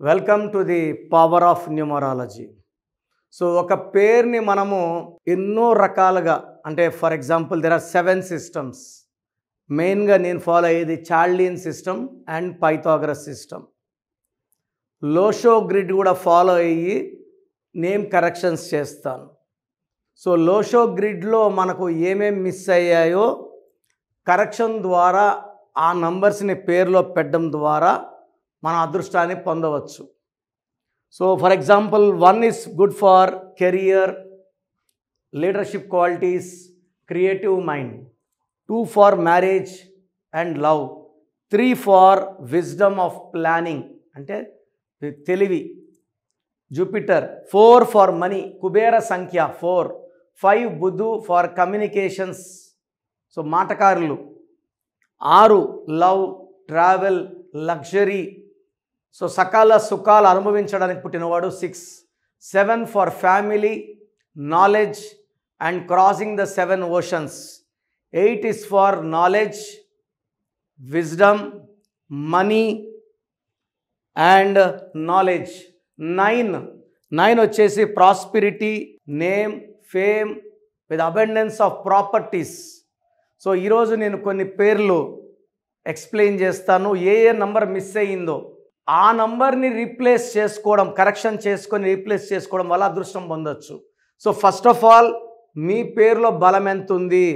Welcome to the power of numerology. So ఒక పేరుని మనము ఎన్నో రకాలుగా, అంటే for example there are 7 systems. మెయిన్గా నేను ఫాలో అయ్యేది Chaldean system and Pythagoras system. Lo Shu grid కూడా ఫాలో అయ్యి నేమ్ కరెక్షన్స్ చేస్తాను. సో లోషో గ్రిడ్లో మనకు ఏమేమి మిస్ అయ్యాయో కరెక్షన్ ద్వారా ఆ నంబర్స్ని పేరులో పెట్టడం ద్వారా మన అదృష్టాన్ని పొందవచ్చు. So for example 1 is good far career, leadership qualities, creative mind. 2 for marriage and love. 3 for wisdom of planning, అంటే తెలివి, జూపిటర్. 4 for మనీ, కుబేర సంఖ్య 4. 5 బుధు ఫార్ కమ్యూనికేషన్స్, సో మాటకారులు. 6 లవ్, ట్రావెల్, లగ్జరీ, సో సకాల సుఖాలు అనుభవించడానికి పుట్టినవాడు 6. 7 for family, knowledge and crossing the 7 oceans. 8 is for knowledge, wisdom, money and knowledge. 9 వచ్చేసి prosperity, name, fame with abundance of properties. So ఈరోజు నేను కొన్ని పేర్లు ఎక్స్ప్లెయిన్ చేస్తాను. ఏ నంబర్ మిస్ అయ్యిందో ఆ నంబర్ని రీప్లేస్ చేసుకోవడం, కరెక్షన్ చేసుకొని రీప్లేస్ చేసుకోవడం వల్ల అదృష్టం పొందొచ్చు. సో ఫస్ట్ ఆఫ్ ఆల్ మీ పేరులో బలం ఎంత ఉంది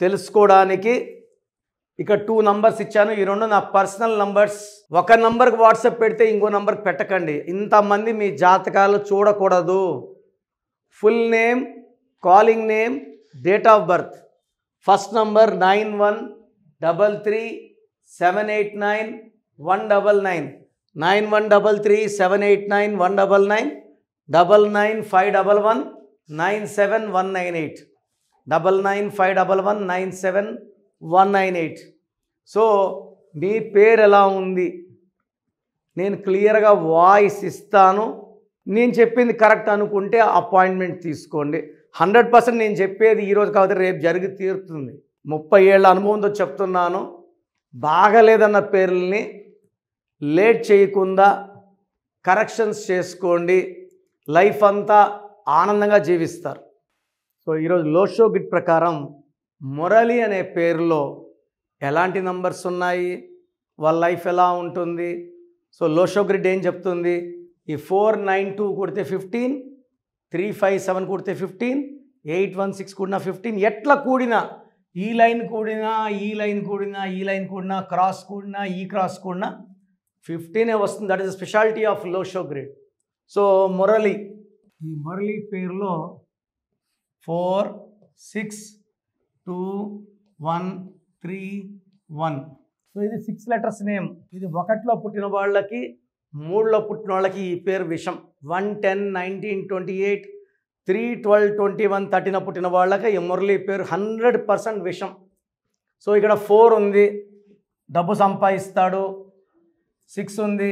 తెలుసుకోవడానికి ఇక 2 నంబర్స్ ఇచ్చాను. ఈ 2 నా పర్సనల్ నంబర్స్. ఒక నంబర్కి వాట్సాప్ పెడితే ఇంకో నంబర్కి పెట్టకండి. ఇంతమంది మీ జాతకాలు చూడకూడదు. Full name, calling name, date of birth. First number 9133789199, 9133789199, 9951197198, 9951197198. So మీ పేరు ఎలా ఉంది నేను క్లియర్గా వాయిస్ ఇస్తాను. నేను చెప్పింది కరెక్ట్ అనుకుంటే అపాయింట్మెంట్ తీసుకోండి. 100% నేను చెప్పేది ఈరోజు కాకపోతే రేపు జరిగి తీరుతుంది. 30 ఏళ్ళ అనుభవంతో చెప్తున్నాను. బాగలేదన్న పేర్లని లేట్ చేయకుండా కరెక్షన్స్ చేసుకోండి, లైఫ్ అంతా ఆనందంగా జీవిస్తారు. సో ఈరోజు లోషో గ్రిడ్ ప్రకారం మురళి అనే పేరులో ఎలాంటి నంబర్స్ ఉన్నాయి, వాళ్ళ లైఫ్ ఎలా ఉంటుంది. సో లోషో గ్రిడ్ ఏం చెప్తుంది? ఈ 492 కొడితే 15, 357 కొడితే 15, 816 కూడినా 15, ఎట్లా కూడినా, ఈ లైన్ కూడినా, ఈ లైన్ కూడినా, ఈ లైన్ కూడినా, క్రాస్ కూడినా, ఈ క్రాస్ కూడినా 15 వస్తుంది. That is the speciality of Lo Shu grid. So Murali, ఈ మురళి పేరులో 4, 6, 2, 1, 3, 1. సో ఇది 6 letters నేమ్. ఇది 1లో పుట్టిన వాళ్ళకి, 3లో పుట్టిన వాళ్ళకి ఈ పేరు విషం. 1, 10, 19, 28, 3, 12, 21, 13 పుట్టిన వాళ్ళకి ఈ మురళి పేరు 100% విషం. సో ఇక్కడ 4 ఉంది, డబ్బు సంపాదిస్తాడు. 6 ఉంది,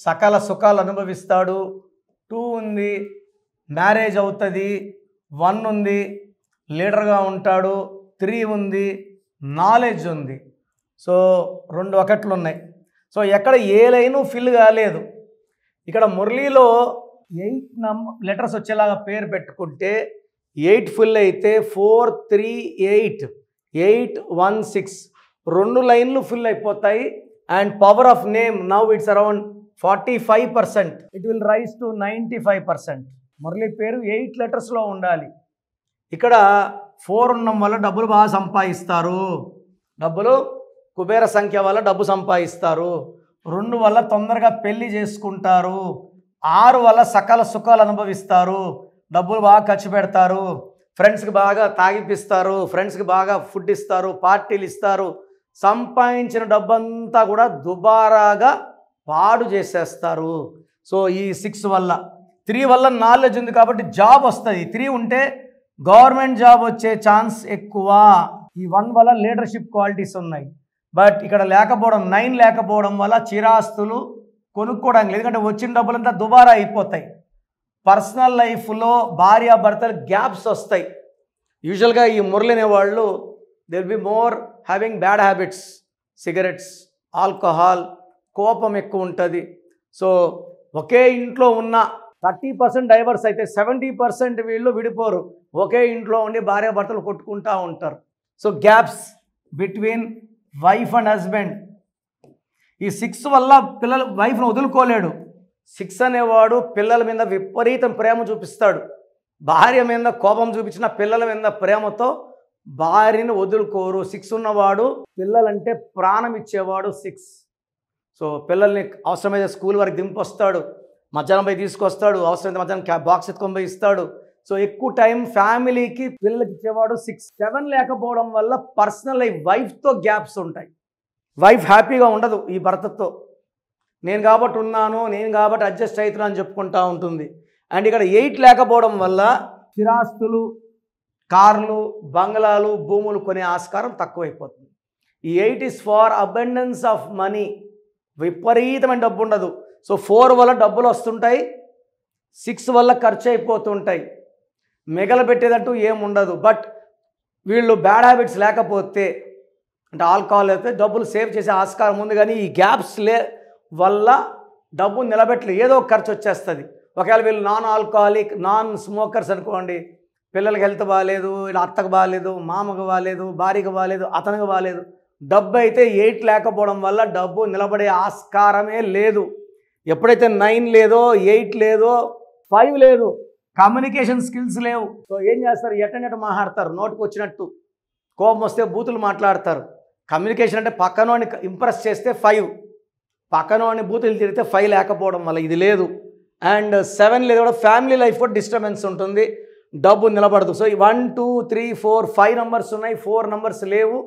సకల సుఖాలు అనుభవిస్తాడు. 2 ఉంది, మ్యారేజ్ అవుతుంది. 1 ఉంది, లీడర్గా ఉంటాడు. 3 ఉంది, నాలెడ్జ్ ఉంది. సో 2 1లు ఉన్నాయి. సో ఎక్కడ ఏ లైను ఫిల్ కాలేదు. ఇక్కడ మురళిలో 8 లెటర్స్ వచ్చేలాగా పేరు పెట్టుకుంటే 8 ఫుల్ అయితే 4, 3, 8, 8, 1, 6 2 లైన్లు ఫిల్ అయిపోతాయి. And power of name now it's around 45%. It will rise to 95%. Murali పేరు 8 లెటర్స్లో ఉండాలి. ఇక్కడ 4 ఉండడం వల్ల డబ్బులు బాగా సంపాదిస్తారు. డబ్బులు కుబేర సంఖ్య వల్ల డబ్బు సంపాదిస్తారు. 2 వల్ల తొందరగా పెళ్లి చేసుకుంటారు. 6 వల్ల సకల సుఖాలు అనుభవిస్తారు. డబ్బులు బాగా ఖర్చు పెడతారు. ఫ్రెండ్స్కి బాగా తాగిపిస్తారు, ఫ్రెండ్స్కి బాగా ఫుడ్ ఇస్తారు, పార్టీలు ఇస్తారు. సంపాదించిన డబ్బంతా కూడా దుబారాగా పాడు చేసేస్తారు. సో ఈ 6 వల్ల. 3 వల్ల నాలెడ్జ్ ఉంది కాబట్టి జాబ్ వస్తుంది. 3 ఉంటే గవర్నమెంట్ జాబ్ వచ్చే ఛాన్స్ ఎక్కువ. ఈ 1 వల్ల లీడర్షిప్ క్వాలిటీస్ ఉన్నాయి. బట్ ఇక్కడ లేకపోవడం, 9 లేకపోవడం వల్ల చిరాస్తులు కొనుక్కోవడానికి, ఎందుకంటే వచ్చిన డబ్బులంతా దుబారా అయిపోతాయి. పర్సనల్ లైఫ్లో భార్యాభర్తలు గ్యాప్స్ వస్తాయి. యూజువల్గా ఈ మురళి అనేవాళ్ళు they will be more having bad habits, cigarettes, alcohol, కోపం ఎక్కువ ఉంటుంది. సో ఒకే ఇంట్లో ఉన్న 30% డైవర్స్ అయితే 70% వీళ్ళు విడిపోరు. ఒకే ఇంట్లో ఉండి భార్యాభర్తలు కొట్టుకుంటూ ఉంటారు. So gaps between wife and husband. ఈ 6 వల్ల పిల్లలు వైఫ్ను వదులుకోలేడు. 6 అనేవాడు పిల్లల మీద విపరీతం ప్రేమ చూపిస్తాడు. భార్య మీద కోపం చూపించిన పిల్లల మీద ప్రేమతో భార్యని వదులుకోరు. 6 ఉన్నవాడు పిల్లలంటే ప్రాణం ఇచ్చేవాడు 6. సో పిల్లల్ని అవసరమైతే స్కూల్ వరకు దింపొస్తాడు, మధ్యాహ్నం పోయి తీసుకొస్తాడు, అవసరమైతే మధ్యాహ్నం బాక్స్ ఎత్తుకొని పోయి ఇస్తాడు. సో ఎక్కువ టైం ఫ్యామిలీకి పిల్లలకి ఇచ్చేవాడు 6. 7 లేకపోవడం వల్ల పర్సనల్ లైఫ్ వైఫ్తో గ్యాప్స్ ఉంటాయి. వైఫ్ హ్యాపీగా ఉండదు ఈ భర్తతో. నేను కాబట్టి ఉన్నాను, నేను కాబట్టి అడ్జస్ట్ అవుతున్నా అని చెప్పుకుంటూ ఉంటుంది. అండ్ ఇక్కడ 8 లేకపోవడం వల్ల స్థిరాస్తులు, కార్లు, బంగ్లాలు, భూములు కొనే ఆస్కారం తక్కువైపోతుంది. ఈ 8 is for abundance of money. విపరీతమైన డబ్బు ఉండదు. సో 4 వల్ల డబ్బులు వస్తుంటాయి, 6 వల్ల ఖర్చు అయిపోతుంటాయి. మిగలబెట్టేదంటూ ఏముండదు. బట్ వీళ్ళు బ్యాడ్ హ్యాబిట్స్ లేకపోతే, అంటే ఆల్కహాల్ అయితే డబ్బులు సేవ్ చేసే ఆస్కారం ఉంది. కానీ ఈ గ్యాప్స్ వల్ల డబ్బు నిలబెట్టలేదు, ఏదో ఒక ఖర్చు వచ్చేస్తుంది. ఒకవేళ వీళ్ళు నాన్ ఆల్కహాలిక్, నాన్ స్మోకర్స్ అనుకోండి, పిల్లలకి హెల్త్ బాగాలేదు, ఇలా అత్తకు బాగాలేదు, మామకు బాగాలేదు, భార్యకు బాగాలేదు, అతనికి బాగాలేదు. డబ్బు అయితే 8 లేకపోవడం వల్ల డబ్బు నిలబడే ఆస్కారమే లేదు. ఎప్పుడైతే 9 లేదో, 8 లేదో, 5 లేదు, కమ్యూనికేషన్ స్కిల్స్ లేవు. సో ఏం చేస్తారు? ఎట్ట మాట్లాడతారు, నోటికి వచ్చినట్టు. కోపం వస్తే బూతులు మాట్లాడతారు. కమ్యూనికేషన్ అంటే పక్కనోని ఇంప్రెస్ చేస్తే 5, పక్కనోని బూతులు తిరిగితే 5 లేకపోవడం వల్ల ఇది లేదు. అండ్ 7 లేదు కూడా ఫ్యామిలీ లైఫ్ కూడా డిస్టర్బెన్స్ ఉంటుంది, డబ్బు నిలబడదు. సో 1 2 3 4 5 నెంబర్స్ ఉన్నాయి, 4 నెంబర్స్ లేవు.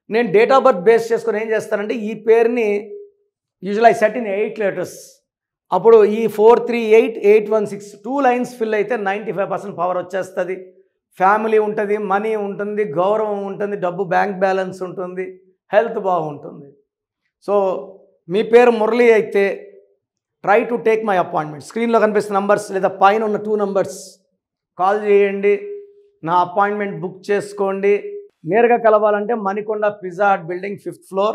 నేను డేట్ ఆఫ్ బర్త్ బేస్ చేసుకొని ఏం చేస్తానంటే ఈ పేరుని usual I set in 8 letters. అప్పుడు ఈ 438 816 2 lines ఫిల్ అయితే 95% పవర్ వచ్చేస్తుంది. ఫ్యామిలీ ఉంటుంది, మనీ ఉంటుంది, గౌరవం ఉంటుంది, డబ్బు బ్యాంక్ బ్యాలెన్స్ ఉంటుంది, హెల్త్ బాగుంటుంది. సో మీ పేరు మురళి అయితే try to take my appointment. స్క్రీన్లో కనిపిస్తున్న నంబర్స్ లేదా పైన ఉన్న 2 numbers కాల్ చేయండి, నా అపాయింట్మెంట్ బుక్ చేసుకోండి. నేరుగా కలవాలంటే Manikonda Pizza Hut building 5th floor,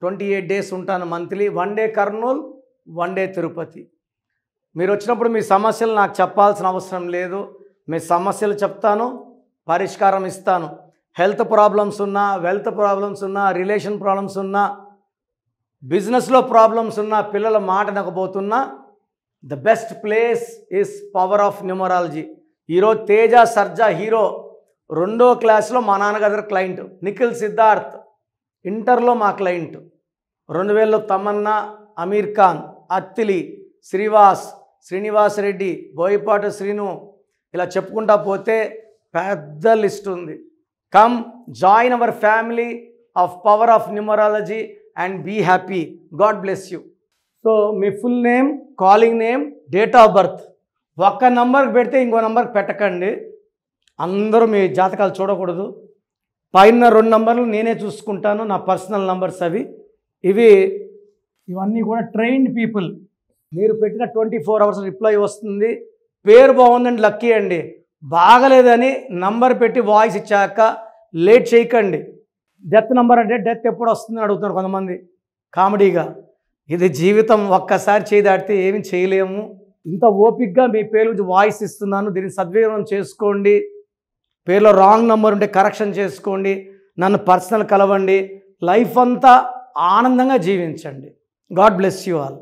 28 days ఉంటాను monthly. 1 day Kurnool, 1 day Tirupati. మీరు వచ్చినప్పుడు మీ సమస్యలు నాకు చెప్పాల్సిన అవసరం లేదు. మీ సమస్యలు చెప్తాను, పరిష్కారం ఇస్తాను. హెల్త్ ప్రాబ్లమ్స్ ఉన్నా, వెల్త్ ప్రాబ్లమ్స్ ఉన్నా, రిలేషన్ ప్రాబ్లమ్స్ ఉన్నా, బిజినెస్లో ప్రాబ్లమ్స్ ఉన్నా, పిల్లల మాట నకపోతున్నా, the best place is power of numerology. ఈరోజు తేజ సర్జా హీరో 2వ క్లాస్లో మా నాన్నగారి క్లయింట్. నిఖిల్ సిద్ధార్థ్ ఇంటర్లో మా క్లయింట్. 2000లో తమన్నా, అమీర్ ఖాన్, అత్తిలి, శ్రీవాస్, శ్రీనివాస్ రెడ్డి, బోయపాటి శ్రీను, ఇలా చెప్పుకుంటా పోతే పెద్ద లిస్ట్ ఉంది. Come join our family of power of numerology and be happy. God bless you. So మీ full name, calling name, date of birth ఒక్క నంబర్కి పెడితే ఇంకో నంబర్కి పెట్టకండి. అందరూ మీ జాతకాలు చూడకూడదు. పైన 2 నంబర్లు నేనే చూసుకుంటాను, నా పర్సనల్ నంబర్స్ అవి. ఇవన్నీ కూడా ట్రైన్డ్ పీపుల్. మీరు పెట్టిన 24 hours రిప్లై వస్తుంది. పేరు బాగుందండి లక్కీ అండి, బాగలేదని నంబర్ పెట్టి వాయిస్ ఇచ్చాక లేట్ చేయకండి. డెత్ నంబర్ అంటే డెత్ ఎప్పుడు వస్తుందని అడుగుతున్నారు కొంతమంది కామెడీగా. ఇది జీవితం, ఒక్కసారి చేయి దాటితే ఏమి చేయలేము. ఇంత ఓపిక్గా మీ పేరు గురించి వాయిస్ ఇస్తున్నాను, దీన్ని సద్వినియోగం చేసుకోండి. పేరులో రాంగ్ నంబర్ ఉంటే కరెక్షన్ చేసుకోండి, నన్ను పర్సనల్ కలవండి, లైఫ్ అంతా ఆనందంగా జీవించండి. God bless you all.